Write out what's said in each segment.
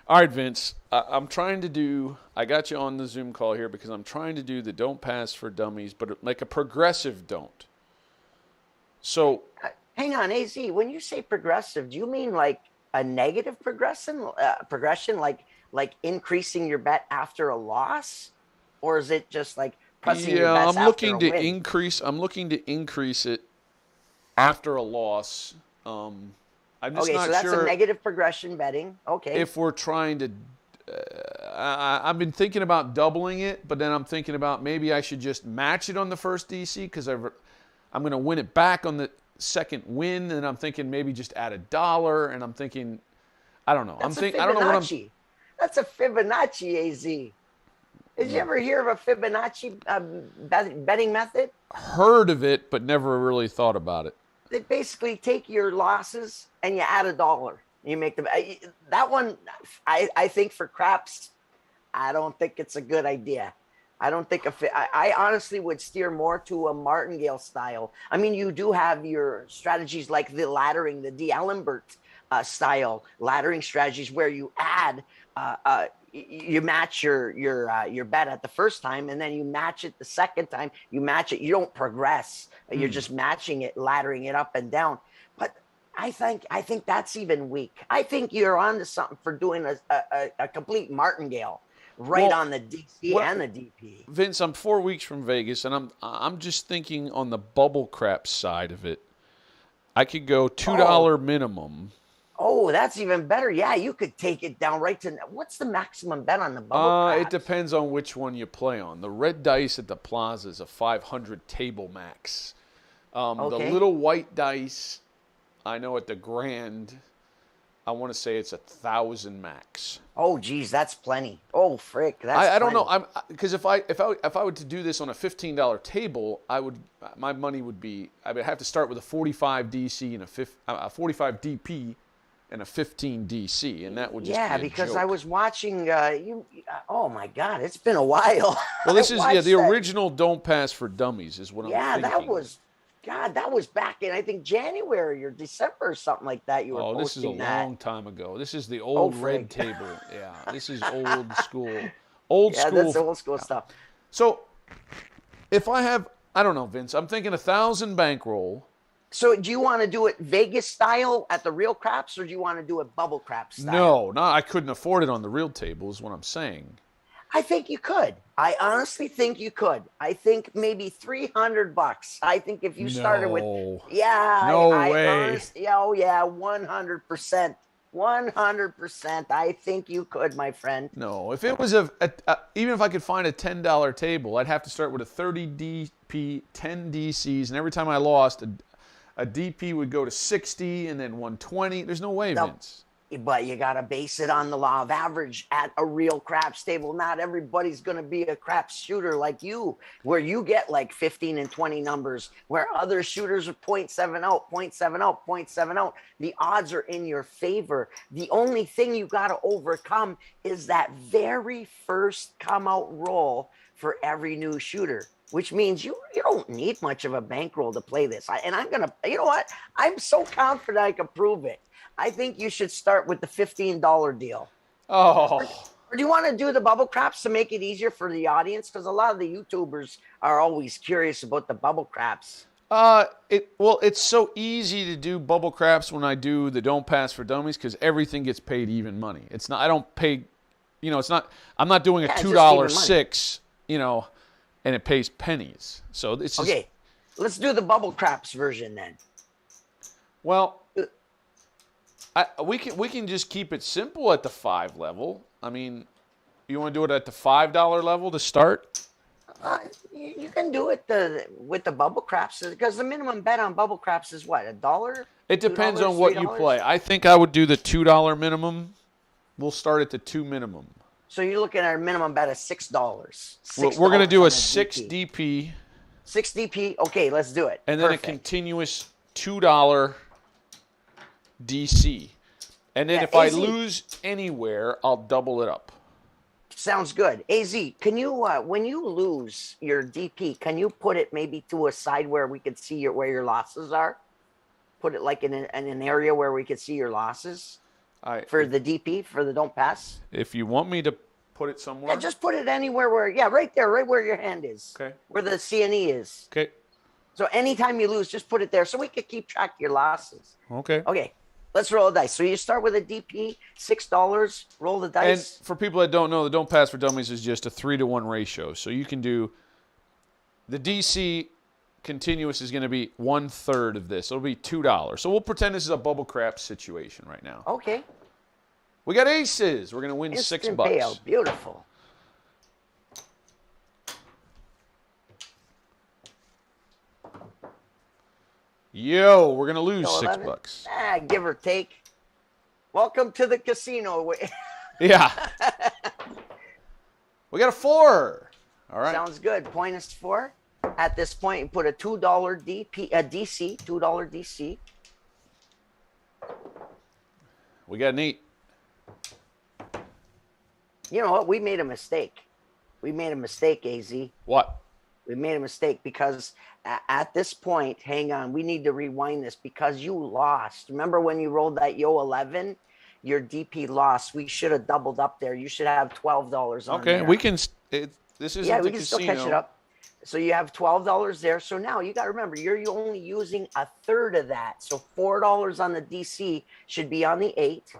All right, Vince. I'm trying to do. I got you on the Zoom call here because I'm trying to do the don't pass for dummies, but like a progressive don't. So Hang on, AZ. When you say progressive, do you mean like a negative progression, like increasing your bet after a loss, or is it just like pressing your yeah, bets after a win? I'm looking to increase it after a loss. Um, I'm just Okay, so not that's a sure negative progression betting. Okay, if we're trying to. I've been thinking about doubling it, but then I'm thinking about maybe I should just match it on the first DC because I'm going to win it back on the second win, and I'm thinking maybe just add $1, and I'm thinking I don't know. that's a I don't know what I'm. Fibonacci. That's a Fibonacci, AZ. Did you ever hear of a Fibonacci betting method? Heard of it, but never really thought about it. They basically take your losses and you add $1. You make them that one. I think for craps, I don't think it's a good idea. I don't think I honestly would steer more to a martingale style. I mean, you do have your strategies like the laddering, the D'Alembert style laddering strategies where you add you match your bet at the first time, and then you match it the second time. You match it. You don't progress. You're just matching it, laddering it up and down. But I think that's even weak. I think you're onto something for doing a complete martingale right Well, on the DC what and the DP. Vince? I'm 4 weeks from Vegas, and I'm just thinking on the bubble crap side of it. I could go Oh, $2 minimum. oh, that's even better. Yeah, you could take it down right to what's the maximum bet on the bubble It craps? depends on which one you play on. The red dice at the Plaza is a 500 table max. The Okay. little white dice, I know at the Grand, I want to say it's 1,000 max. Oh, geez, that's plenty. Oh, frick, that's I don't know. plenty. I'm because if I were to do this on a $15 table, my money would be I would have to start with a 45 DC and a 45 DP and a 15 DC, and that would just Yeah, be a because I joke. was watching you. Oh my God, it's been a while. Well, I this is the watched that. original Don't Pass for Dummies is what I'm Yeah, that thinking. was God. That was back in I think January or December or something like that. You were Oh, this is a posting that. long time ago. This is the Oh, old red frick. table. Yeah, this is old school. Old Yeah, school. that's old school stuff. So if I have, I don't know, Vince, I'm thinking 1,000 bankroll. So, do you want to do it Vegas style at the real craps, or do you want to do it bubble crap style? No, I couldn't afford it on the real table, is what I'm saying. I think you could. I honestly think you could. I think maybe $300. I think if you started with, No. yeah, No I way. honestly, oh yeah, 100%, 100%. I think you could, my friend. No. If it was even if I could find a $10 table, I'd have to start with a 30 DP, 10 DCs, and every time I lost, a DP would go to 60 and then 120. There's no way, No, Vince. but you got to base it on the law of average at a real craps table. Not everybody's going to be a craps shooter like you, where you get like 15 and 20 numbers, where other shooters are 0.7 out, 0.7 out, 0.7 out. The odds are in your favor. The only thing you got to overcome is that very first come out roll for every new shooter. Which means you don't need much of a bankroll to play this. And I'm gonna, you know what? I'm so confident I can prove it. I think you should start with the $15 deal. Or, Oh. or do you want to do the bubble craps to make it easier for the audience? Because a lot of the YouTubers are always curious about the bubble craps. It's so easy to do bubble craps when I do the don't pass for dummies because everything gets paid even money. It's not I don't pay, it's not I'm not doing a Yeah, two just dollar even money. six, and it pays pennies. So this is Okay, let's do the bubble craps version then. well, we can just keep it simple at the 5 level. I mean, you want to do it at the $5 level to start? You can do it with the bubble craps because the minimum bet on bubble craps is what, a dollar, It $2, depends on what you play. $3? I think I would do the $2 minimum. We'll start at the 2 minimum. So you're looking at a minimum bet of $6. We're going to do on a the 6 DP. DP 6 DP. Okay, let's do it. and then a Perfect. continuous $2 DC. And then Yeah, if I AZ lose anywhere, I'll double it up. sounds good. AZ, can you when you lose your DP, can you put it maybe to a side where we could see where your losses are? Put it like in an area where we could see your losses. for the DP, for the don't pass. If you want me to put it somewhere. Yeah, just put it anywhere where, right there, right where your hand is. Okay. Where the CNE is. Okay. So anytime you lose, just put it there so we can keep track of your losses. Okay. Okay. Let's roll the dice. So you start with a DP, $6, roll the dice. And for people that don't know, the Don't Pass for Dummies is just a 3-to-1 ratio. So you can do the DC continuous is going to be 1/3 of this. It'll be $2. So we'll pretend this is a bubble crap situation right now. Okay. We got aces. We're going to win Instant $6. payout. Beautiful. Yo, we're going to lose So $6. Give or take. Welcome to the casino. Yeah. We got a 4. All right. Sounds good. Point is 4. At this point, you put a $2 DC, $2 DC. We got an 8. You know what? We made a mistake. We made a mistake, AZ. What? We made a mistake because at this point, hang on, we need to rewind this because you lost. Remember when you rolled that Yo 11? Your DP lost. We should have doubled up there. You should have $12 on there. Okay, we can. This isn't yeah, we the can casino. still catch it up. So you have $12 there. So now you got to remember, you're only using a third of that. So $4 on the DC should be on the 8.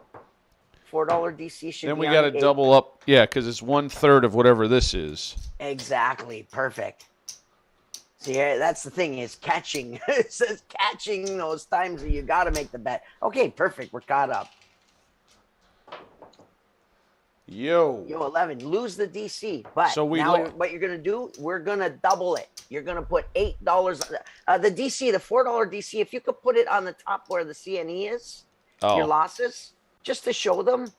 $4 DC should Then be we on got the to 8. double up. Yeah, because it's 1/3 of whatever this is. Exactly. Perfect. See, that's the thing is catching. It says catching those times that you got to make the bet. Okay, perfect. We're caught up. Yo 11, lose the DC. But so what you're going to do, we're going to double it. You're going to put $8. The DC, the $4 DC, if you could put it on the top where the CNE is, your losses, just to show them.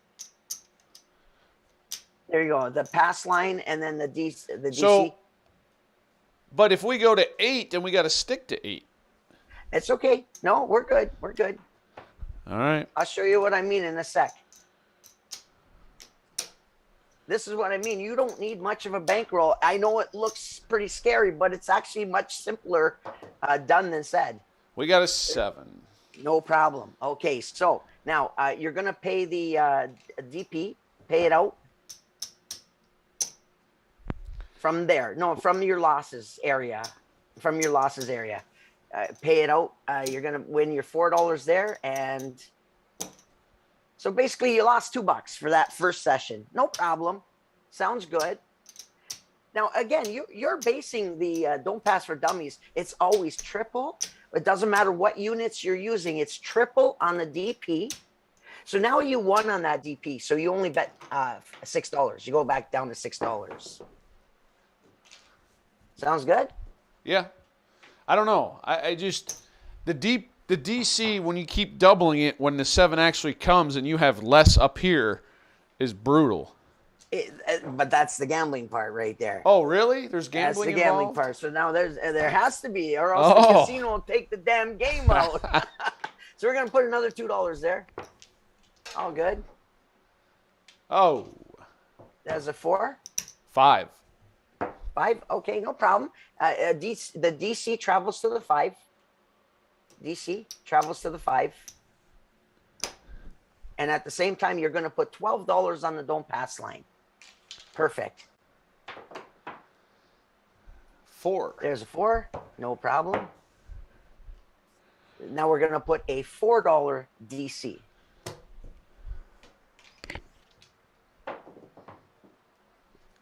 There you go. The pass line and then the DC. So, but if we go to 8, then we got to stick to 8. It's okay. No, we're good. We're good. All right. I'll show you what I mean in a sec. This is what I mean. You don't need much of a bankroll. I know it looks pretty scary, but it's actually much simpler done than said. We got a 7. No problem. Okay, so now you're going to pay the DP, pay it out from there. No, from your losses area. From your losses area. Pay it out. You're going to win your $4 there. And so basically you lost $2 for that first session. No problem. Sounds good. Now, again, you're basing the Don't Pass for Dummies. It's always triple. It doesn't matter what units you're using. It's triple on the DP. So now you won on that DP. So you only bet $6. You go back down to $6. Sounds good? Yeah. I don't know. I just the DC, when you keep doubling it, when the 7 actually comes and you have less up here, is brutal. But that's the gambling part right there. Oh, really? There's gambling That's the gambling involved? part. So now there has to be, or else the casino will take the damn game out. So we're going to put another $2 there. All good. Oh. There's a 4. 5. 5. Okay, no problem. The DC travels to the 5. DC travels to the 5. And at the same time, you're going to put $12 on the Don't Pass line. Perfect. 4. There's a 4. No problem. Now we're going to put a $4 DC.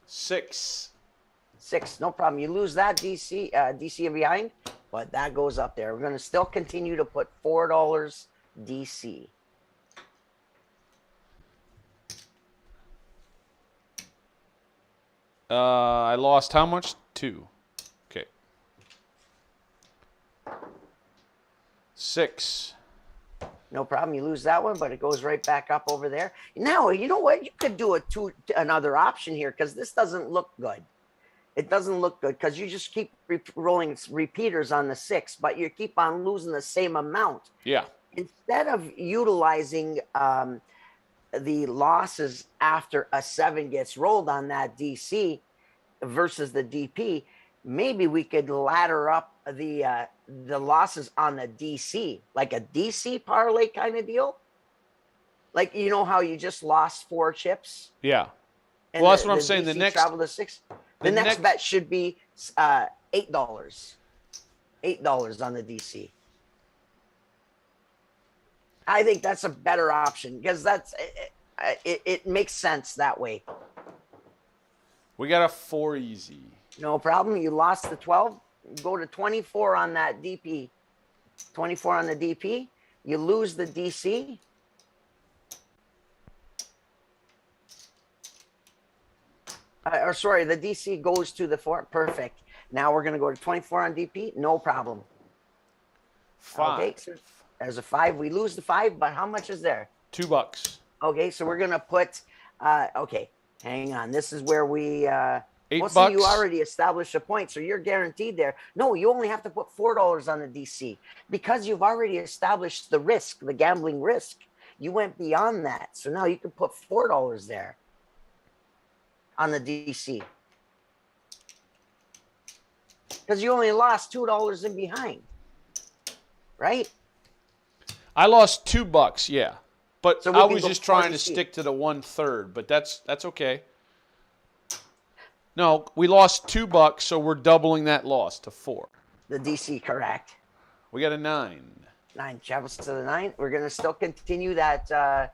$6. 6. No problem. You lose that DC behind, but that goes up there. We're going to still continue to put $4 DC. I lost how much? 2. Okay. 6. No problem. You lose that one, but it goes right back up over there. Now, you know what? You could do another option here because this doesn't look good. It doesn't look good because you just keep rolling repeaters on the 6, but you keep on losing the same amount. Yeah. Instead of utilizing the losses after a 7 gets rolled on that DC versus the DP, maybe we could ladder up the losses on the DC, like a DC parlay kind of deal. Like, you know how you just lost 4 chips? Yeah. And Well, that's what I'm saying. The DC next traveled to 6. The next bet should be $8. $8 on the DC. I think that's a better option because it makes sense that way. We got a 4 easy. No problem. You lost the 12. Go to 24 on that DP. 24 on the DP. You lose the DC. Or sorry, the DC goes to the 4. Perfect. Now we're going to go to 24 on DP. No problem. 5. Okay, so there's a 5. We lose the 5, but how much is there? $2. Okay, so we're going to put, okay, hang on. This is where we, $8. See, you already established a point, so you're guaranteed there. No, you only have to put $4 on the DC because you've already established the risk, the gambling risk. You went beyond that. So now you can put $4 there on the DC because you only lost $2 in behind, right? I lost $2, yeah. But So I was just trying to stick to the 1/3, but that's okay. No, we lost $2, so we're doubling that loss to 4. The DC, correct. We got a 9. 9 travels to the 9. We're gonna still continue that.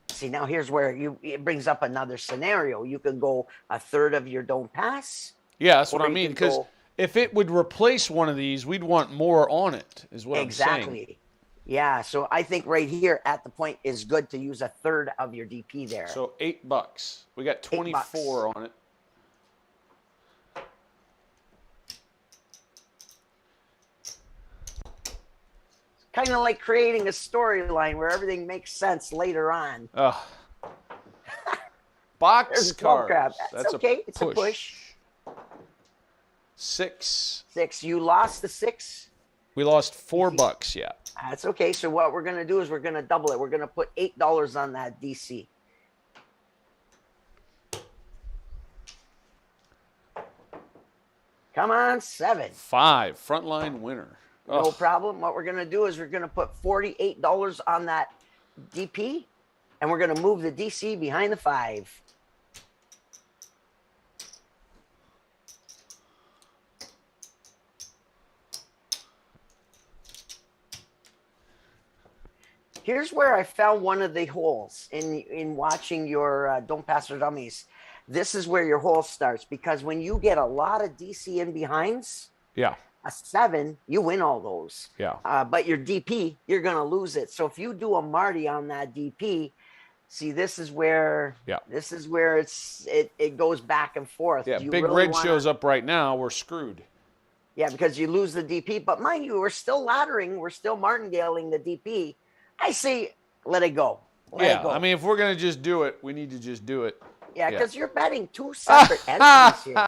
See, now here's where it brings up another scenario. You could go 1/3 of your don't pass. Yeah, that's what I mean. Because if it would replace one of these, we'd want more on it. Is what I'm saying. Exactly. Yeah, so I think right here at the point is good to use 1/3 of your DP there. So $8. We got 24 on it. Kind of like creating a storyline where everything makes sense later on. Box cards. That's okay. It's a push. 6. 6. You lost the 6. We lost $4, yeah. That's okay. So what we're going to do is we're going to double it. We're going to put $8 on that DC. Come on, 7. 5. Frontline winner. No problem. What we're going to do is we're going to put $48 on that DP, and we're going to move the DC behind the 5. Here's where I found one of the holes in watching your Don't Pass or Dummies. This is where your hole starts, because when you get a lot of DC in behinds, yeah, a 7, you win all those. Yeah. But your DP, you're going to lose it. So if you do a Marty on that DP, see, this is where it goes back and forth. Yeah, Big Red shows up right now. We're screwed. Yeah, because you lose the DP. But mind you, we're still laddering. We're still martingaling the DP. I say let it go. Let it go. I mean, if we're going to just do it, we need to just do it. Yeah, because you're betting 2 separate entries here.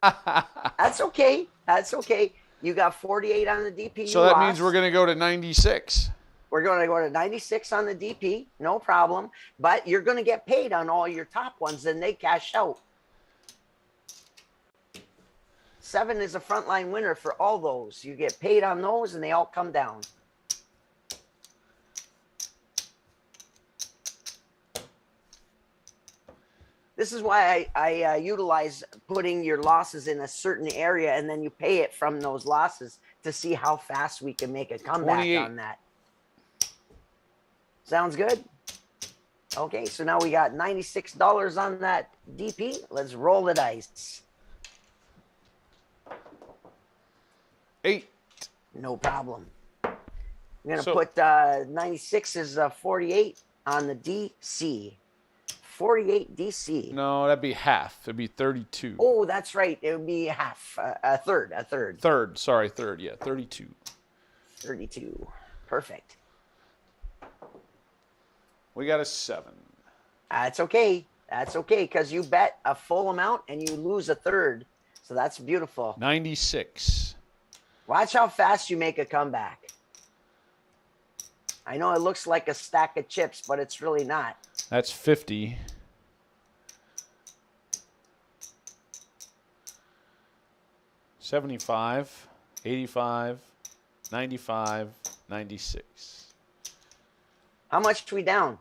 That's okay. That's okay. You got 48 on the DP. So that means we're going to go to 96. We're going to go to 96 on the DP. No problem. But you're going to get paid on all your top ones, and they cash out. 7 is a frontline winner for all those. You get paid on those, and they all come down. This is why I utilize putting your losses in a certain area, and then you pay it from those losses to see how fast we can make a comeback 28. on that. Sounds good? Okay, so now we got $96 on that DP. Let's roll the dice. 8. No problem. I'm going to put 96 is 48 on the DC. 48 DC. No, that'd be half. It'd be 32. Oh, that's right. It would be half, a third. Third. Yeah, 32. 32. Perfect. We got a 7. That's okay. That's okay, because you bet a full amount and you lose a third. So that's beautiful. 96. Watch how fast you make a comeback. I know it looks like a stack of chips, but it's really not. That's 50. $75, $85, $95, $96. How much we down?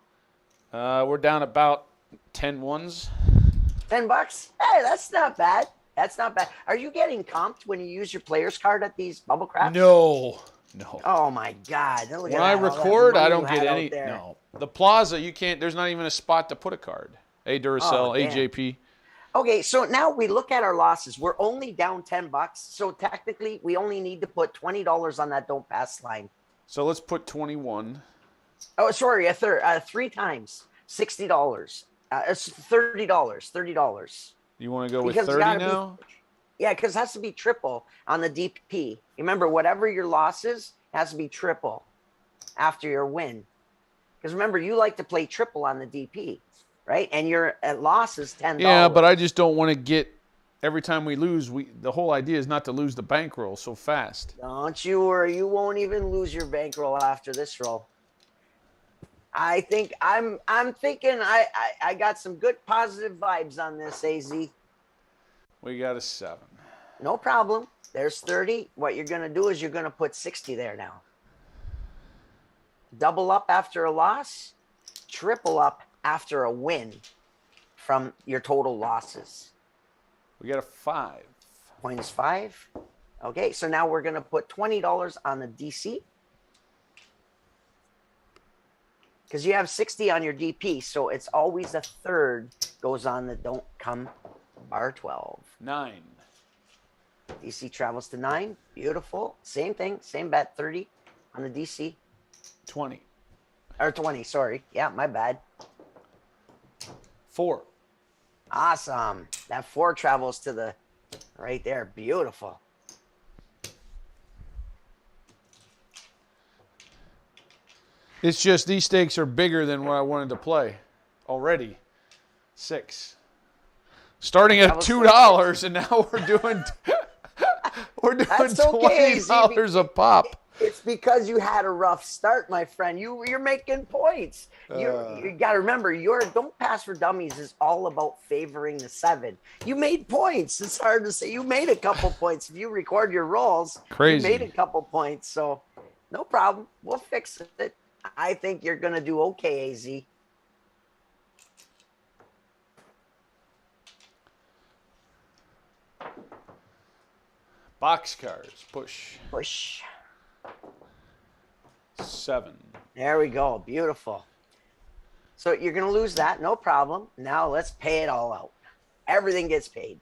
We're down about 10 ones. $10? Hey, that's not bad. That's not bad. Are you getting comped when you use your player's card at these bubble craps? No. No. Oh my God! Look at When I that, all that record, I money you don't get had out any. there. No. The Plaza, you can't, there's not even a spot to put a card. A Oh Duracell, damn. AJP. Okay, so now we look at our losses. We're only down $10. So technically, we only need to put $20 on that don't pass line. So let's put 21. Oh, sorry, a third, 3 times, $60. It's $30. $30. You want to go with Because it's 30 gotta now? Yeah, because it has to be triple on the DP. Remember, whatever your loss is, has to be triple after your win. Because remember, you like to play triple on the DP, right? And your loss is $10. Yeah, but I just don't want to get, every time we lose, the whole idea is not to lose the bankroll so fast. Don't you worry, you won't even lose your bankroll after this roll. I think I'm thinking I got some good positive vibes on this, AZ. We got a 7. No problem. There's 30. What you're going to do is you're going to put 60 there now. Double up after a loss, triple up after a win from your total losses. We got a 5. Points 5. Okay, so now we're going to put $20 on the DC. Because you have 60 on your DP, so it's always a third goes on the don't come bar 12. 9. DC travels to 9. Beautiful. Same thing. Same bet. 30 on the DC. 20. Or 20, sorry. Yeah, my bad. 4. Awesome. That 4 travels to the right there. Beautiful. It's just these stakes are bigger than what I wanted to play already. 6. Starting at $2, and now we're doing That's okay, $20 a pop. It's because you had a rough start, my friend. You're making points. You got to remember, your don't pass for dummies is all about favoring the 7. You made points. It's hard to say. You made a couple points. If you record your rolls, Crazy. You made a couple points. So no problem. We'll fix it. I think you're going to do okay, AZ. Boxcars. Push. Push. 7. There we go. Beautiful. So you're going to lose that. No problem. Now let's pay it all out. Everything gets paid.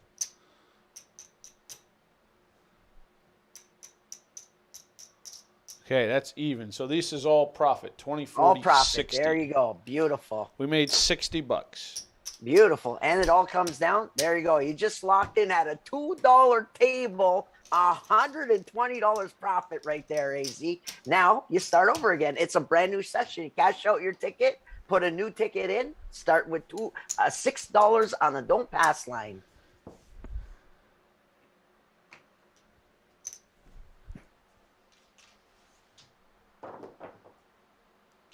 Okay, that's even. So this is all profit. 20, 40, All profit. 60. There you go. Beautiful. We made $60. Beautiful. And it all comes down. There you go. You just locked in at a $2 table, $120 profit right there, AZ. Now you start over again. It's a brand new session. You cash out your ticket, put a new ticket in, start with $6 on the don't pass line.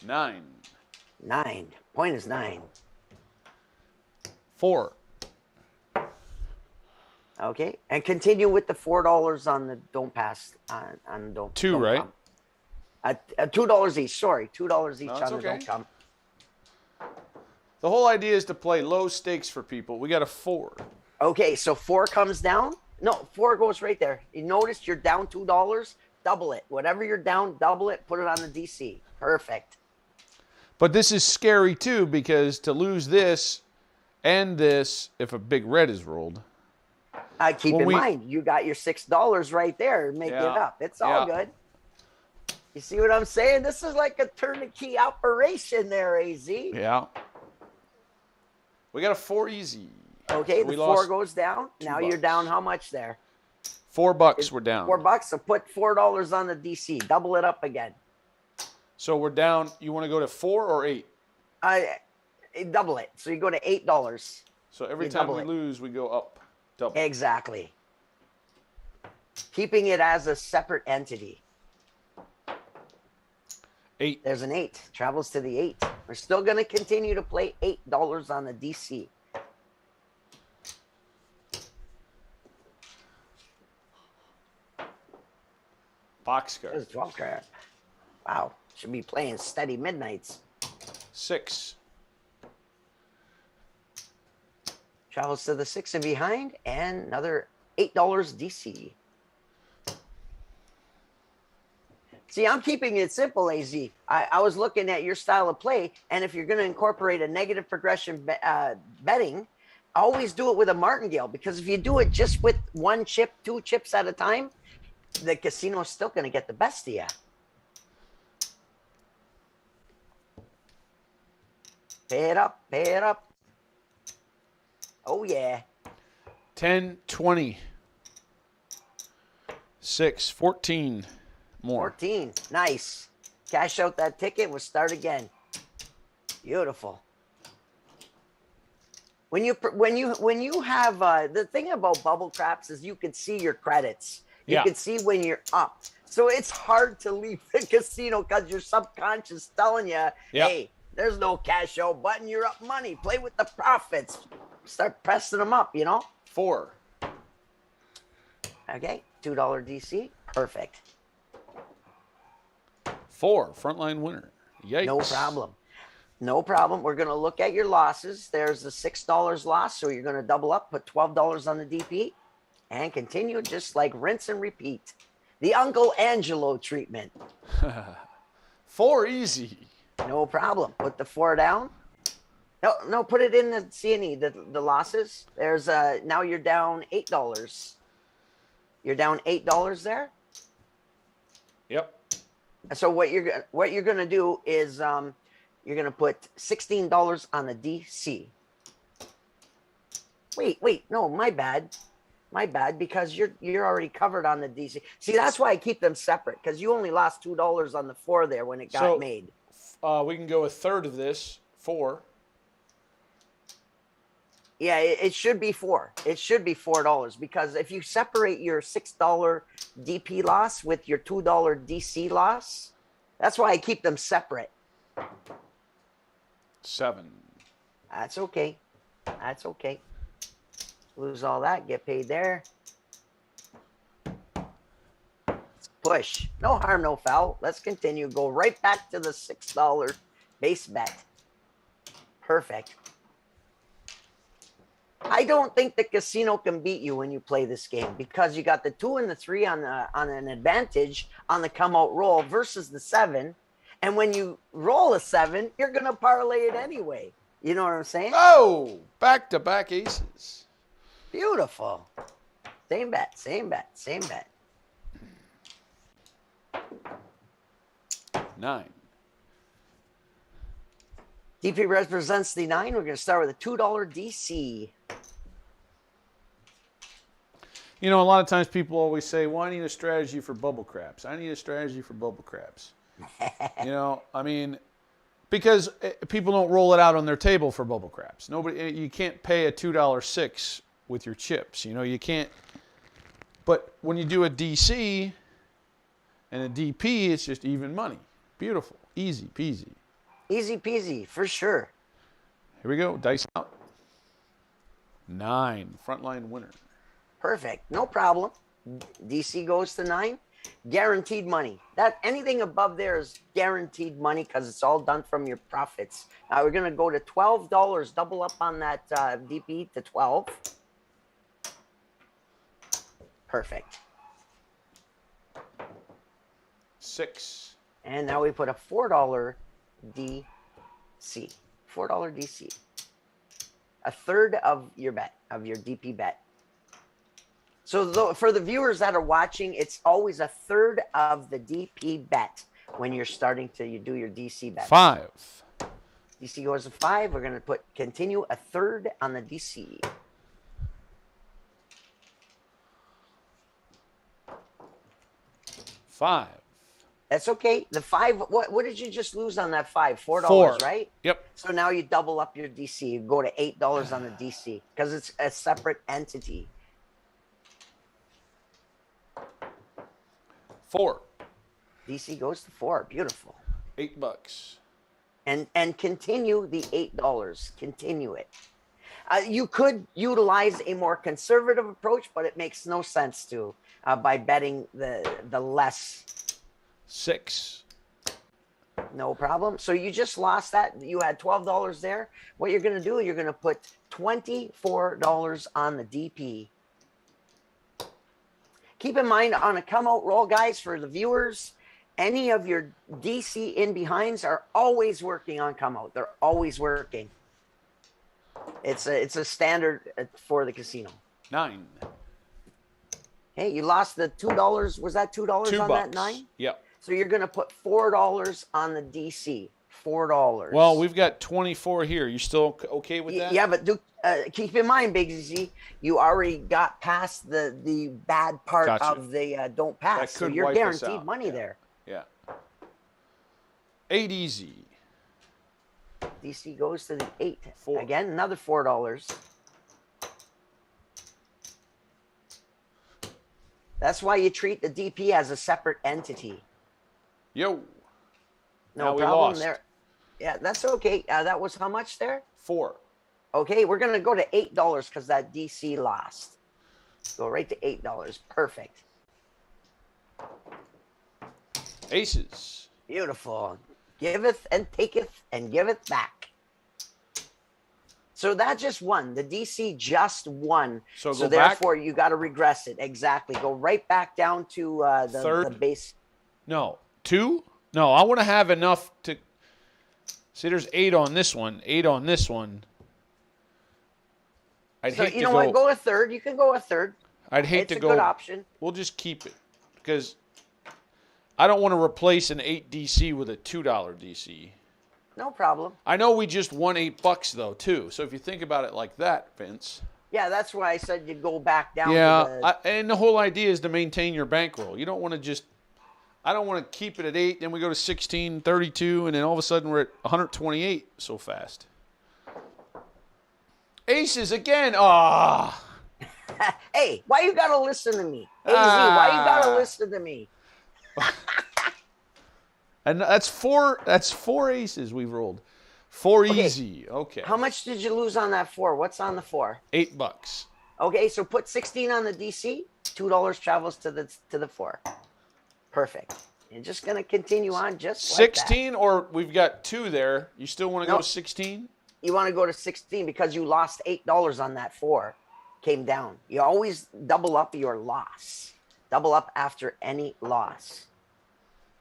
$9. 9. Point is 9. 4. Okay, and continue with the $4 on the don't pass on don't. 2, don't right? Come. $2 each. Sorry, $2 each No, on it's the okay. don't come. The whole idea is to play low stakes for people. We got a 4. Okay, so 4 comes down. No, 4 goes right there. You notice you're down $2. Double it. Whatever you're down, double it. Put it on the DC. Perfect. But this is scary too, because to lose this and this, if a big red is rolled. Keep in mind, you got your $6 right there. Make it up. It's all good. You see what I'm saying? This is like a turnkey operation there, AZ. Yeah. We got a 4 easy. Okay, so the 4 goes down. Now you're down how much there? $4 we're down. $4. So put $4 on the DC. Double it up again. So we're down. You want to go to 4 or 8? Double it. So you go to $8. So every time we lose, we go up. Double. Exactly. Keeping it as a separate entity. 8. There's an 8. Travels to the 8. We're still going to continue to play $8 on the DC. Boxcar. There's 12 crap. Wow. Should be playing steady midnights. 6. Travels to the 6 and behind, and another $8 DC. See, I'm keeping it simple, AZ. I was looking at your style of play, and if you're going to incorporate a negative progression betting, always do it with a martingale, because if you do it just with 1 chip, 2 chips at a time, the casino is still going to get the best of you. Pay it up, pay it up. Oh, yeah. 10, 20. 6, 14 more. 14. Nice. Cash out that ticket. We'll start again. Beautiful. When you have the thing about bubble craps is you can see your credits. You can see when you're up. So it's hard to leave the casino because your subconscious telling you, hey, there's no cash out button. You're up money. Play with the profits. Start pressing them up, 4. Okay. $2 DC. Perfect. 4. Frontline winner. Yikes. No problem. No problem. We're going to look at your losses. There's the $6 loss. So you're going to double up, put $12 on the DP, and continue just like rinse and repeat. The Uncle Angelo treatment. 4 easy. No problem. Put the 4 down. No, put it in the C&E, the losses. There's now you're down $8. You're down $8 there. Yep. So what you're gonna do is you're gonna put $16 on the DC. Wait, no, my bad, because you're already covered on the DC. See, that's why I keep them separate, because you only lost $2 on the 4 there when it got made. We can go a third of this, 4. Yeah, it should be 4. It should be $4, because if you separate your $6 DP loss with your $2 DC loss, that's why I keep them separate. 7. That's okay. That's okay. Lose all that, get paid there. Push. No harm, no foul. Let's continue. Go right back to the $6 base bet. Perfect. I don't think the casino can beat you when you play this game, because you got the 2 and the 3 on an advantage on the come out roll versus the 7. And when you roll a 7, you're going to parlay it anyway. You know what I'm saying? Oh, back-to-back aces. Beautiful. Same bet, same bet, same bet. 9. DP represents the 9. We're going to start with a $2 DC. A lot of times people always say, well, I need a strategy for bubble craps. I need a strategy for bubble craps. Because people don't roll it out on their table for bubble craps. You can't pay a $2 6 with your chips. You can't. But when you do a DC and a DP, it's just even money. Beautiful. Easy peasy. Easy peasy, for sure. Here we go. Dice out. 9. Frontline winner. Perfect. No problem. DC goes to 9. Guaranteed money. That anything above there is guaranteed money, because it's all done from your profits. Now we're going to go to $12. Double up on that DP to 12. Perfect. 6. And now we put a $4 DC. $4 DC. A third of your bet, of your DP bet. So for the viewers that are watching, it's always a third of the DP bet when you're starting to do your DC bet. 5. DC goes to 5. We're going to continue a third on the DC. 5. That's okay. The 5, what did you just lose on that 5? $4, 4. right? Yep. So now you double up your DC. You go to $8 on the DC, because it's a separate entity. 4. DC goes to 4. Beautiful. $8. And continue the $8. Continue it. You could utilize a more conservative approach, but it makes no sense to by betting the less. 6. $6. No problem. So you just lost that. You had $12 there. What you're going to do, you're going to put $24 on the DP. Keep in mind on a come out roll, guys, for the viewers, any of your DC in behinds are always working on come out. They're always working. It's a standard for the casino. 9. Hey, you lost the $2. Was that $2 on that 9? Yep. So you're going to put $4 on the DC. $4. Well, we've got 24 here. You still okay with that? Yeah, but keep in mind, Big Z, you already got past the bad part of the don't pass. So you're guaranteed money there. Yeah. 8 easy. DC goes to the 8. 4. Again, another $4. That's why you treat the DP as a separate entity. Yo. No problem there. Yeah, that's okay. That was how much there? 4. Okay, we're going to go to $8 because that DC lost. Go right to $8. Perfect. Aces. Beautiful. Giveth and taketh and giveth back. So that just won. The DC just won. So therefore, you got to regress it. Exactly. Go right back down to the base. No. 2? No, I want to have enough to... See, there's 8 on this one, 8 on this one. I'd hate to go... You know what? Go a third. You can go a third. I'd hate to go... It's a good option. We'll just keep it because I don't want to replace an 8 DC with a $2 DC. No problem. I know we just won $8 though too. So if you think about it like that, Vince. Yeah, that's why I said you go back down. Yeah, and the whole idea is to maintain your bankroll. You don't want to just. I don't want to keep it at 8, then we go to 16, 32, and then all of a sudden we're at 128 so fast. Aces again. Ah. Hey, why you gotta listen to me? AZ, why you gotta listen to me? And that's 4 aces we've rolled. 4 easy. Okay. How much did you lose on that 4? What's on the 4? $8. Okay, so put 16 on the DC. $2 travels to the 4. Perfect. You're just gonna continue on just 16, like or we've got 2 there. You still want to go 16? You want to go to 16 because you lost $8 on that 4. Came down. You always double up your loss. Double up after any loss.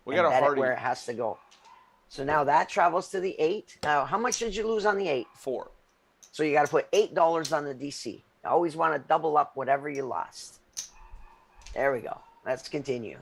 We got a hard where it has to go. So now that travels to the 8. Now, how much did you lose on the 8? 4. So you got to put $8 on the DC. You always want to double up whatever you lost. There we go. Let's continue.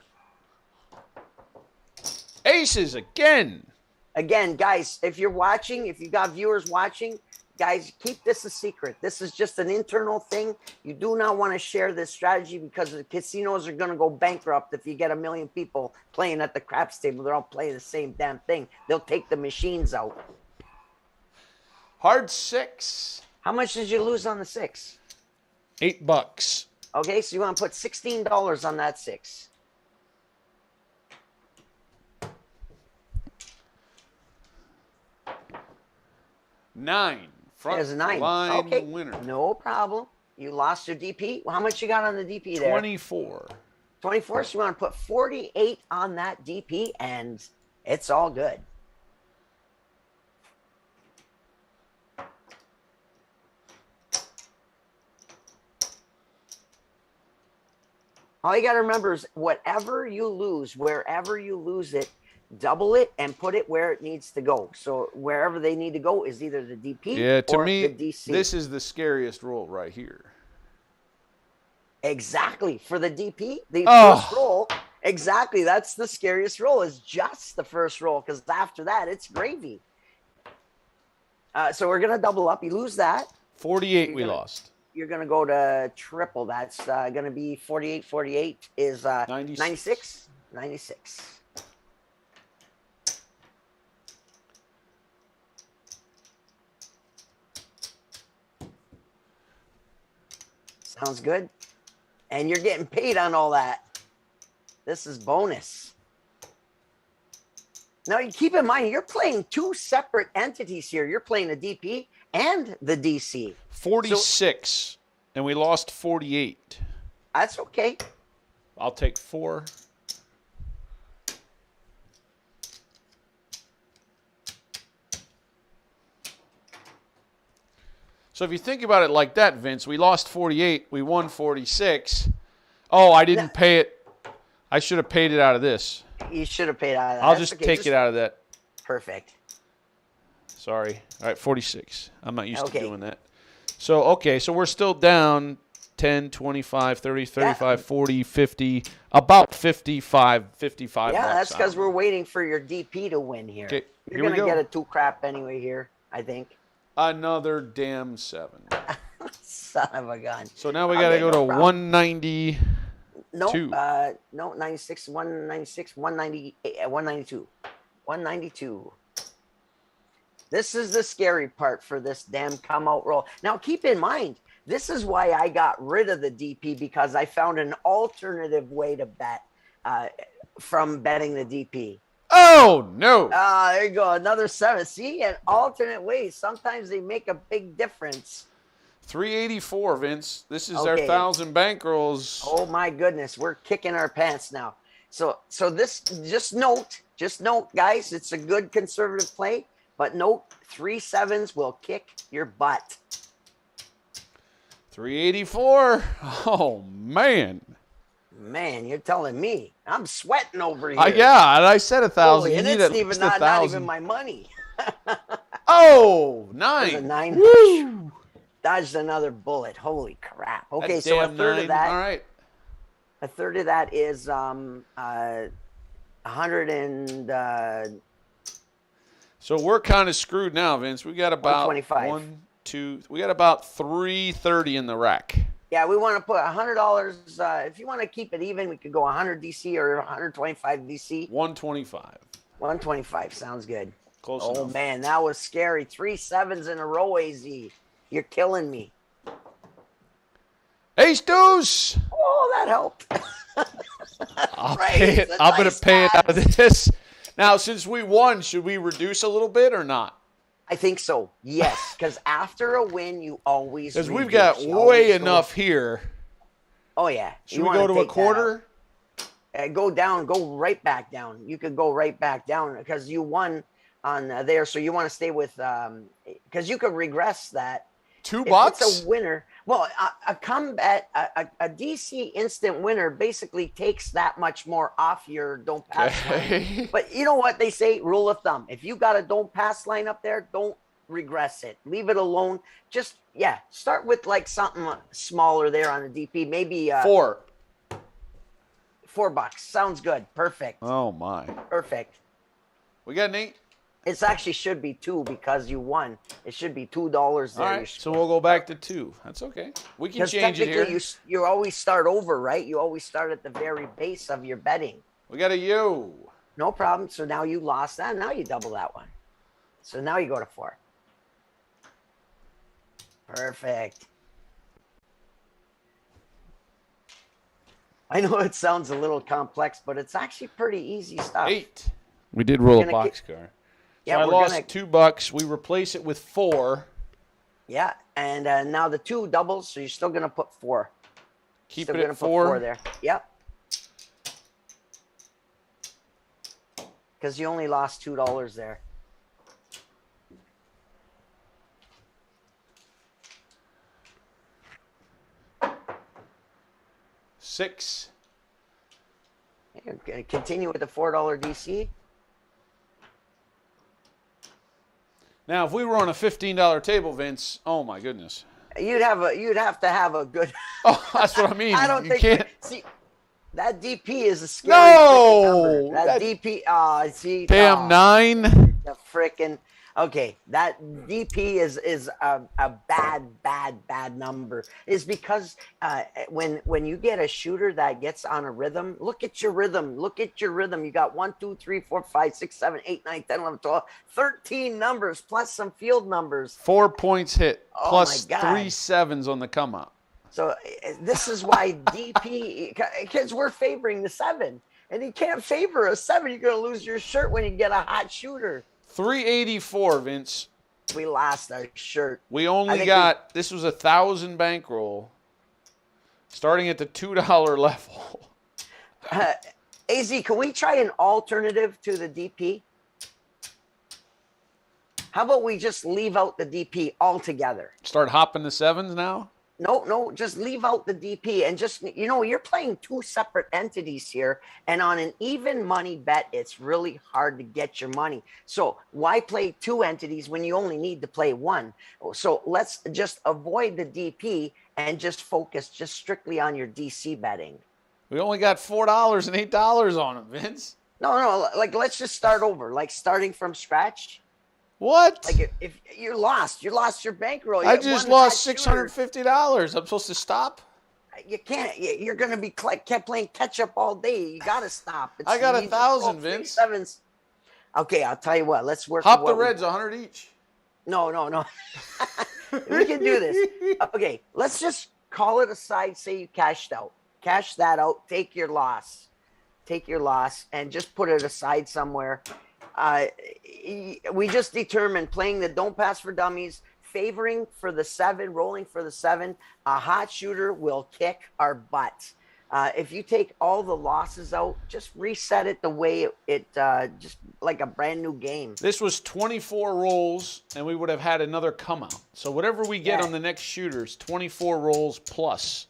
Aces again. Again, guys, if you're watching, if you got viewers watching, guys, keep this a secret. This is just an internal thing. You do not want to share this strategy because the casinos are going to go bankrupt if you get 1 million people playing at the craps table. They're all playing the same damn thing. They'll take the machines out. Hard 6. How much did you lose on the 6? $8. Okay, so you want to put $16 on that 6. $9. There's a 9. Line okay, winner. No problem. You lost your DP. Well, how much you got on the DP there? 24. 24. So you want to put 48 on that DP, and it's all good. All you got to remember is whatever you lose, wherever you lose it, double it and put it where it needs to go. So wherever they need to go is either the DP or the DC. This is the scariest roll right here. Exactly. For the DP, the first roll, exactly. That's the scariest roll is just the first roll because after that, it's gravy. So we're going to double up. You lose that. 48 we lost. You're going to go to triple. That's going to be 48. 48 is 96. 96. Sounds good. And you're getting paid on all that. This is bonus. Now, you keep in mind, you're playing 2 separate entities here. You're playing the DP and the DC. 46, and we lost 48. That's okay. I'll take 4. So if you think about it like that, Vince, we lost 48, we won 46. Oh, I didn't pay it. I should have paid it out of this. You should have paid out of that. I'll just take it out of that. Perfect. Sorry. All right, 46. I'm not used to doing that. So, okay, so we're still down 10, 25, 30, 35, 40, 50, about 55 Yeah, that's because we're waiting for your DP to win here. Okay, You're going to get a 2 crap anyway here, I think. Another damn 7. Son of a gun. So now we got to go to 190. No, no, 96, 196, 198, 192. 192. This is the scary part for this damn come out roll. Now, keep in mind, this is why I got rid of the DP, because I found an alternative way to bet from betting the DP. Oh, no. There you go. Another 7. See, an alternate way. Sometimes they make a big difference. 384, Vince. This is our 1,000 bankrolls. Oh, my goodness. We're kicking our pants now. So this, just note, guys, it's a good conservative play, but note 3 7s will kick your butt. 384. Oh, man. Man, you're telling me. I'm sweating over here. Yeah, and I said 1,000. And it's even not even my money. Oh, 9. A 9. Woo. Dodged another bullet. Holy crap. Okay, That so a damn third 9. of that. All right. A third of that is 100 and So we're kind of screwed now, Vince. We got about 125. We got about 330 in the rack. Yeah, we want to put $100. If you want to keep it even, we could go 100 DC or 125 DC. 125. 125 sounds good. Close enough. Oh man, that was scary. 3 7s in a row, AZ. You're killing me. Ace deuce. Oh, that helped. I'll pay it. I'm going to pay it out of this. Now, since we won, should we reduce a little bit or not? I think so. Yes, because after a win, you always. Because we've got way enough here. Oh yeah. Should we go to a quarter? Go down. Go right back down. You could go right back down because you won on there. So you want to stay with because you could regress that. $2? It's a winner. Well, a comeback, a DC instant winner basically takes that much more off your don't pass line. But you know what they say? Rule of thumb. If you got a don't pass line up there, don't regress it. Leave it alone. Just, start with like something smaller there on the DP. Maybe $4. $4. Sounds good. Perfect. Oh, my. Perfect. We got an 8? It actually should be 2 because you won. It should be $2 there. All right, so we'll go back to 2. That's okay. We can change it here. You always start over, right? You always start at the very base of your betting. We got a U. No problem. So now you lost that. Now you double that one. So now you go to 4. Perfect. I know it sounds a little complex, but it's actually pretty easy stuff. 8. We did roll a boxcar. Yeah, so I lost $2. We replace it with 4. Yeah, and now the 2 doubles, so you're still going to put 4. Keep it at 4. Put 4 there. Yep. Because you only lost $2 there. $6. Continue with the $4 DC. Now, if we were on a $15 table, Vince, oh my goodness, you'd have to have a good. Oh, that's what I mean. I don't you think. Can't... See, that DP is a scary number. That DP. See. Damn 9. The frickin'. Okay, that DP is a bad number. Is because when you get a shooter that gets on a rhythm, look at your rhythm. Look at your rhythm. You got 1, 2, 3, 4, 5, 6, 7, 8, 9, 10, 11, 12, 13 numbers plus some field numbers. 4 points hit plus my God. 3 7s on the come up. So this is why DP, because we're favoring the 7, and you can't favor a 7. You're going to lose your shirt when you get a hot shooter. 384, Vince. We lost our shirt. We only got, this was 1,000 bankroll, starting at the $2 level. AZ, can we try an alternative to the DP? How about we just leave out the DP altogether? Start hopping the sevens now? No, just leave out the DP and just, you're playing two separate entities here. And on an even money bet, it's really hard to get your money. So why play two entities when you only need to play one? So let's just avoid the DP and just focus just strictly on your DC betting. We only got $4 and $8 on them, Vince. No, like let's just start over, like starting from scratch. What? Like if you lost your bankroll. I just lost $650. I'm supposed to stop? You can't. You're going to be kept playing catch up all day. You got to stop. I got 1,000, Vince. Sevens. Okay, I'll tell you what. Let's work. Hop the Reds 100 each. No. We can do this. Okay, let's just call it aside. Say you cashed out. Cash that out. Take your loss, and just put it aside somewhere. We just determined playing the don't pass for dummies, favoring for the 7, rolling for the 7. A hot shooter will kick our butt. If you take all the losses out, just reset it the way it just like a brand new game. This was 24 rolls, and we would have had another come out. So whatever we get on the next shooters, 24 rolls plus.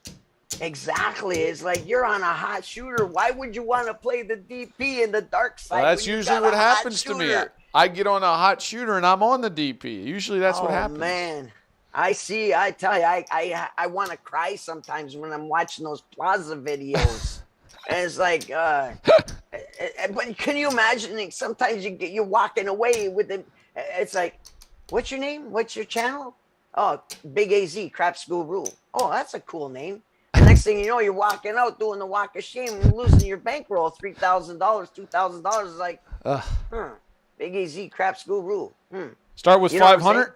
Exactly. It's like you're on a hot shooter. Why would you want to play the DP in the dark side? Well, that's usually what happens to me. I get on a hot shooter and I'm on the DP. Usually that's what happens. Oh, man. I see. I tell you, I want to cry sometimes when I'm watching those Plaza videos. And it's like, but can you imagine? Sometimes you're walking away with it. It's like, what's your name? What's your channel? Oh, Big AZ, Crap School Rule. Oh, that's a cool name. Next thing you know, you're walking out doing the walk of shame and losing your bankroll, $3,000, $2,000. It's like, Big AZ, Crap School Rule. Start with 500?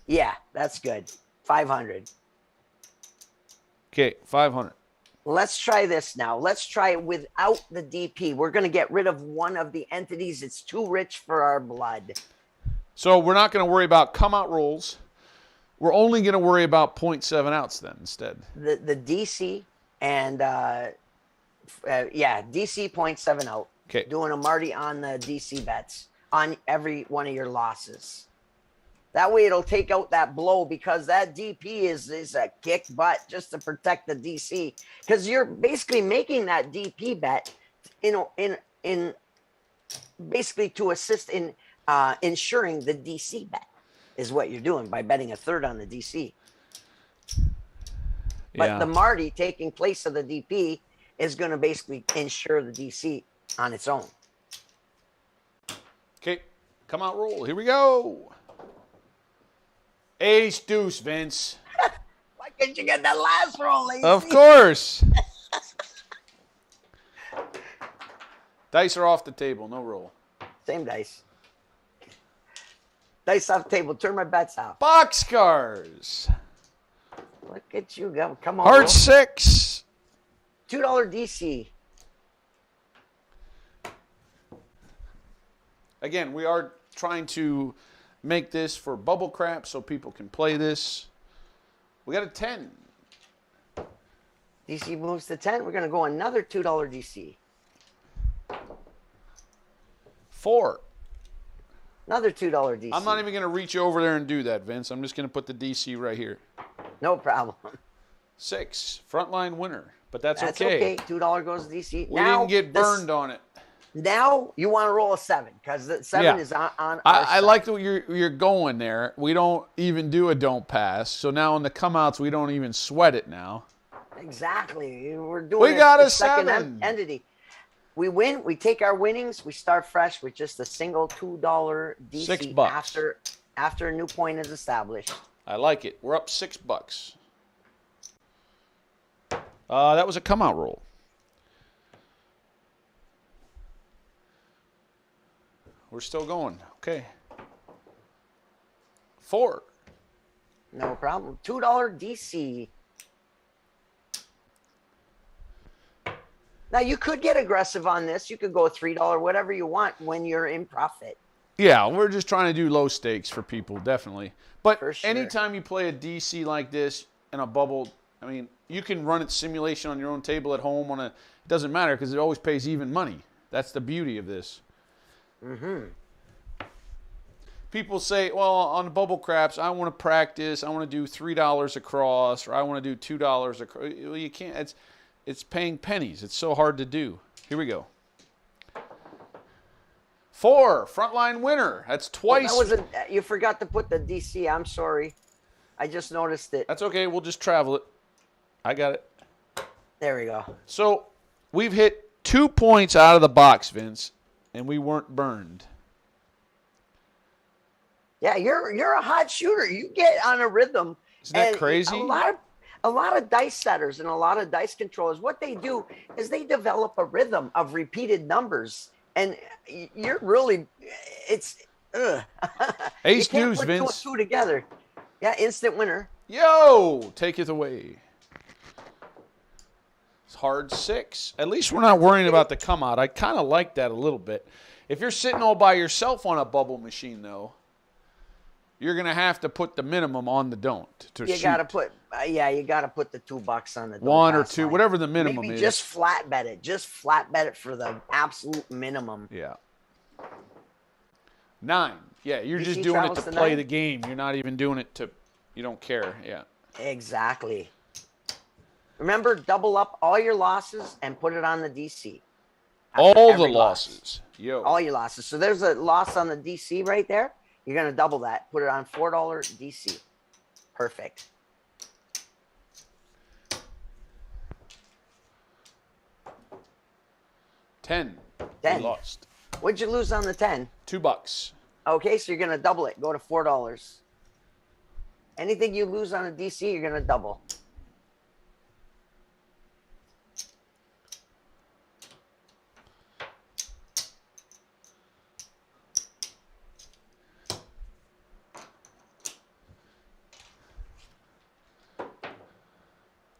Yeah, that's good. 500. Okay, 500. Let's try this now. Let's try it without the DP. We're going to get rid of one of the entities. It's too rich for our blood. So we're not going to worry about come out rolls. We're only going to worry about 0.7 outs then instead. The DC and, DC 0.7 out. Okay. Doing a Marty on the DC bets on every one of your losses. That way it'll take out that blow because that DP is a kick butt just to protect the DC. Because you're basically making that DP bet, in basically to assist in ensuring the DC bet is what you're doing by betting a third on the DC. But the Marty taking place of the DP is going to basically ensure the DC on its own. Okay, come out roll. Here we go. Ace deuce, Vince. Why couldn't you get that last roll, AC? Of course. Dice are off the table. No roll. Same dice. Dice off the table. Turn my bets off. Boxcars. Look at you go. Come on. Heart 6. $2 DC. Again, we are trying to make this for bubble crap so people can play this. We got a 10. DC moves to 10. We're going to go another $2 DC. 4. Another $2 DC. I'm not even going to reach over there and do that, Vince. I'm just going to put the DC right here. No problem. 6. Frontline winner. But that's okay. That's okay. $2 goes to DC. We didn't get burned on it. Now you want to roll a 7 because the 7 is on our I like that you're going there. We don't even do a don't pass. So now in the come outs, we don't even sweat it now. Exactly. We're doing we got a second 7. Entity. We win. We take our winnings. We start fresh with just a single $2 DC $6 after a new point is established. I like it. We're up $6. That was a come out roll. We're still going. Okay. 4. No problem. $2 DC. Now, you could get aggressive on this. You could go $3, whatever you want when you're in profit. Yeah, we're just trying to do low stakes for people, definitely. But For sure. anytime you play a DC like this in a bubble, I mean, you can run it simulation on your own table at home. It doesn't matter because it always pays even money. That's the beauty of this. people say, well, on the bubble craps, I want to practice. I want to do $3 across, or I want to do $2 across. Well, you can't. It's paying pennies. It's so hard to do. Here we go. 4, frontline winner. That's twice. Well, that was you forgot to put the DC. I'm sorry. I just noticed it. That's okay. We'll just travel it. I got it. There we go. So we've hit 2 points out of the box, Vince, and we weren't burned. Yeah, you're a hot shooter. You get on a rhythm. Isn't that crazy? A lot of dice setters and a lot of dice controllers, what they do is they develop a rhythm of repeated numbers. And you're really, it's, Ace you can't deuce, put Vince. 2 and 2 together. Yeah, instant winner. Yo, take it away. It's hard 6. At least we're not worrying about the come out. I kind of like that a little bit. If you're sitting all by yourself on a bubble machine, though, you're going to have to put the minimum on the don't to shoot. You got to put, you got to put the $2 on the don't 1 or pass 2, line. whatever the minimum Maybe is. just flat bet it. Just flat bet it for the absolute minimum. Yeah. 9. Yeah, you're DC just doing it to travels to play 9? the game. You're not even doing it to, you don't care. Yeah. Exactly. Remember, double up all your losses and put it on the DC. All the Every losses. Yo. All your losses. So there's a loss on the DC right there. You're going to double that. Put it on $4 DC. Perfect. $10. 10. You lost. What'd you lose on the 10? $2. Okay, so you're going to double it. Go to $4. Anything you lose on a DC, you're going to double.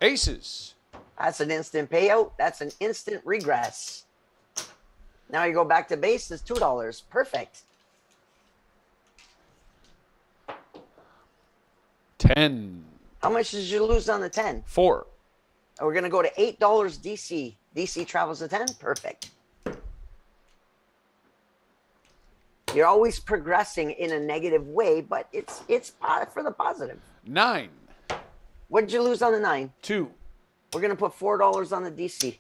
Aces. That's an instant payout. That's an instant regress. Now you go back to base. It's $2. Perfect. 10. How much did you lose on the 10? 4. We're going to go to $8 DC. DC travels to 10. Perfect. You're always progressing in a negative way, but it's for the positive. 9. What did you lose on the 9? 2. We're going to put $4 on the DC.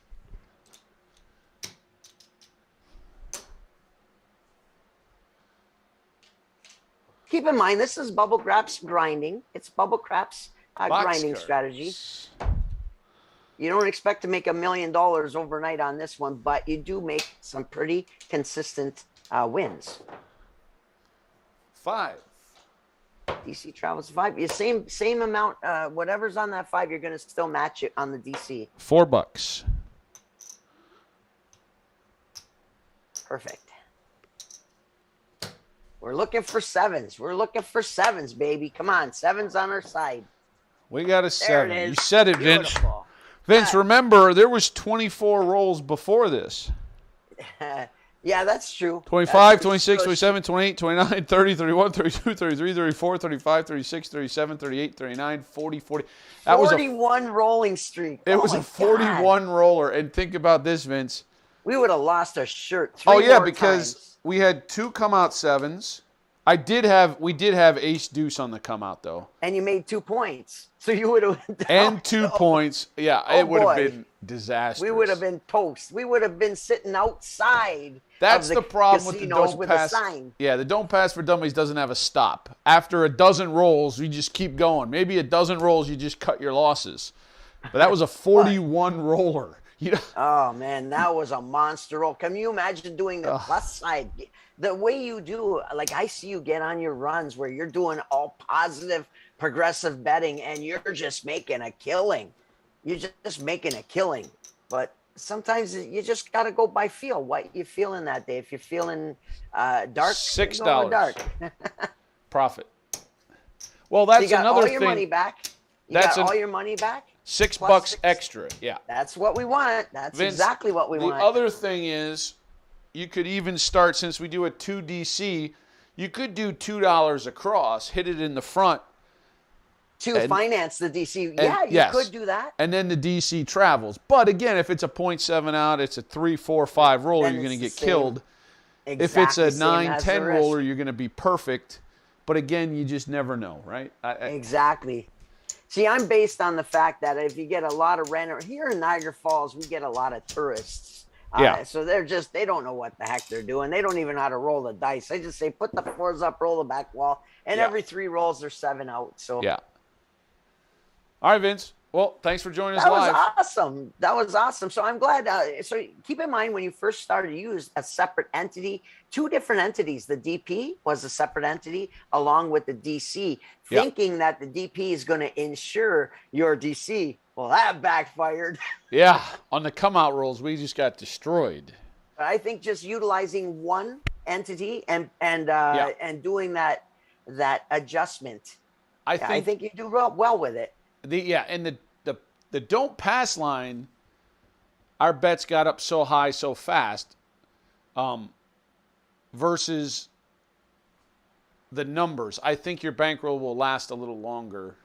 Keep in mind, this is Bubble Craps grinding. It's Bubble Craps grinding strategy. You don't expect to make $1 million overnight on this one, but you do make some pretty consistent wins. 5. DC travels 5. You same amount. Whatever's on that 5, you're going to still match it on the DC. $4. Perfect. We're looking for 7s. We're looking for 7s, baby. Come on, 7s on our side. We got a 7. There it is. You said it, Vince. Beautiful. Vince, remember, there was 24 rolls before this. Yeah, that's true. 25, 26, 27, 28, 29, 30, 31, 32, 33, 34, 35, 36, 37, 38, 39, 40, 40. That 41 rolling streak. It was a 41 roller. And think about this, Vince. We would have lost our shirt 3 Oh, yeah, more because times. we had 2 come out 7s. We did have ace deuce on the come out, though. And you made 2 points. So you would have And 2 points. Yeah, it would have been disastrous. We would have been toast. We would have been sitting outside. That's the problem with the don't with pass. A sign. Yeah, the don't pass for dummies doesn't have a stop. After a dozen rolls, you just keep going. Maybe a dozen rolls, you just cut your losses. But that was a 41 roller. You know? Oh man, that was a monster roll. Can you imagine doing the plus side? The way you do, like I see you get on your runs where you're doing all positive, progressive betting, and you're just making a killing. You're just making a killing. But sometimes you just got to go by feel. What you feeling that day? If you're feeling dark, $6 dark. profit. Well, that's so you got another all thing. your money back. You got all your money back. $6 extra. Yeah. That's what we want. That's Vince, exactly what we want. The other thing is, you could even start, since we do a 2 DC, you could do $2 across, hit it in the front. To finance the DC. Yeah, you could do that. And then the DC travels. But again, if it's a 0.7 out, it's a 3, 4, 5 roller, you're going to get killed. Exactly if it's a 9, 10 roller, you're going to be perfect. But again, you just never know, right? Exactly. See, I'm based on the fact that if you get a lot of random here in Niagara Falls, we get a lot of tourists. Yeah. So they don't know what the heck they're doing. They don't even know how to roll the dice. I just say, put the fours up, roll the back wall, and Yeah. every 3 rolls, there's 7 out. So Yeah. All right, Vince. Well, thanks for joining us that live. was awesome. That was awesome. So I'm glad. So keep in mind when you first started, you used a separate entity, 2 different entities. The DP was a separate entity along with the DC, thinking that the DP is going to insure your DC. Well, that backfired. Yeah. On the come out rolls, we just got destroyed. I think just utilizing one entity and doing that adjustment. I think you do well with it. And the don't pass line, our bets got up so high so fast, versus the numbers. I think your bankroll will last a little longer.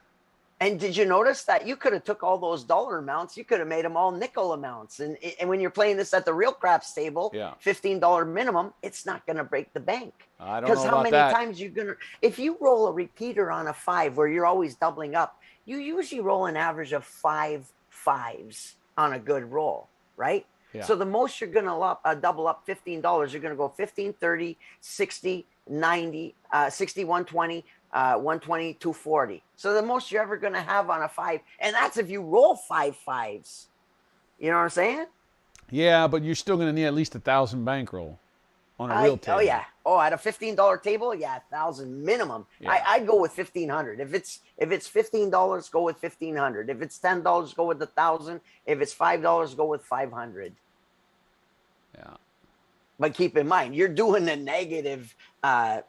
And did you notice that you could have took all those dollar amounts, you could have made them all nickel amounts. And when you're playing this at the real craps table, $15 minimum, it's not going to break the bank. I don't know about that. Because how many times you're going to, if you roll a repeater on a 5 where you're always doubling up, you usually roll an average of 5 5s on a good roll, right? Yeah. So the most you're going to double up $15, you're going to go 15, 30, 60, 90, 60, 120, 120, 240. So the most you're ever going to have on a 5, and that's if you roll 5 5s. You know what I'm saying? Yeah, but you're still going to need at least 1,000 bankroll on a real table. Oh yeah. Oh, at a $15 table, yeah, 1,000 minimum. Yeah. I'd go with 1,500. If it's $15, go with 1,500. If it's $10, go with 1,000. If it's $5, go with 500. Yeah. But keep in mind, you're doing the negative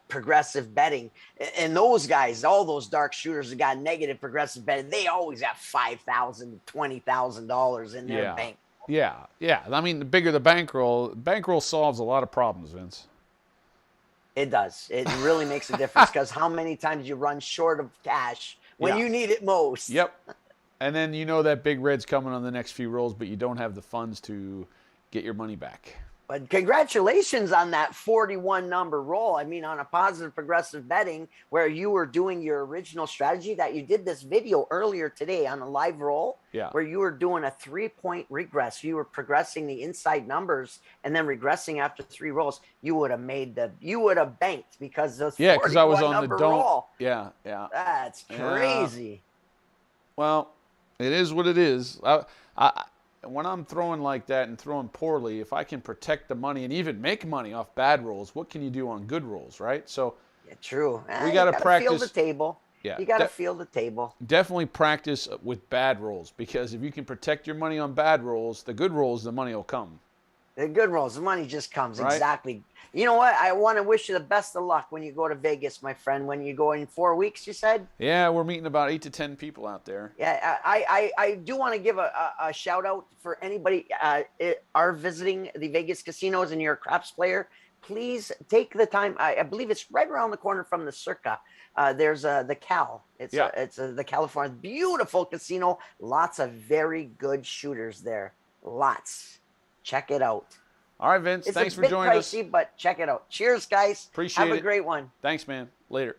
progressive betting. And those guys, all those dark shooters that got negative progressive betting, they always have $5,000, $20,000 in their bank. Yeah, yeah. I mean, the bigger the bankroll solves a lot of problems, Vince. It does. It really makes a difference because how many times you run short of cash when you need it most. Yep. And then you know that big red's coming on the next few rolls, but you don't have the funds to get your money back. But congratulations on that 41 number roll. I mean, on a positive progressive betting where you were doing your original strategy that you did this video earlier today on a live roll where you were doing a 3-point regress. You were progressing the inside numbers and then regressing after 3 rolls. You would have banked because those because I was on the don't roll. Yeah. That's crazy. Well, it is what it is. When I'm throwing like that and throwing poorly, if I can protect the money and even make money off bad rolls, what can you do on good rolls, right? So, true. We got to practice. Feel the table. Yeah, you got to feel the table. Definitely practice with bad rolls because if you can protect your money on bad rolls, the good rolls, the money will come. The good rolls, the money just comes. Right? Exactly. You know what? I want to wish you the best of luck when you go to Vegas, my friend. When you go in 4 weeks, you said? Yeah, we're meeting about 8 to 10 people out there. Yeah, I do want to give a shout out for anybody are visiting the Vegas casinos and you're a craps player. Please take the time. I believe it's right around the corner from the Circa. There's the Cal. It's the California. Beautiful casino. Lots of very good shooters there. Lots. Check it out. All right, Vince. Thanks for joining us. It's a bit pricey, but check it out. Cheers, guys. Appreciate it. Have a great one. Thanks, man. Later.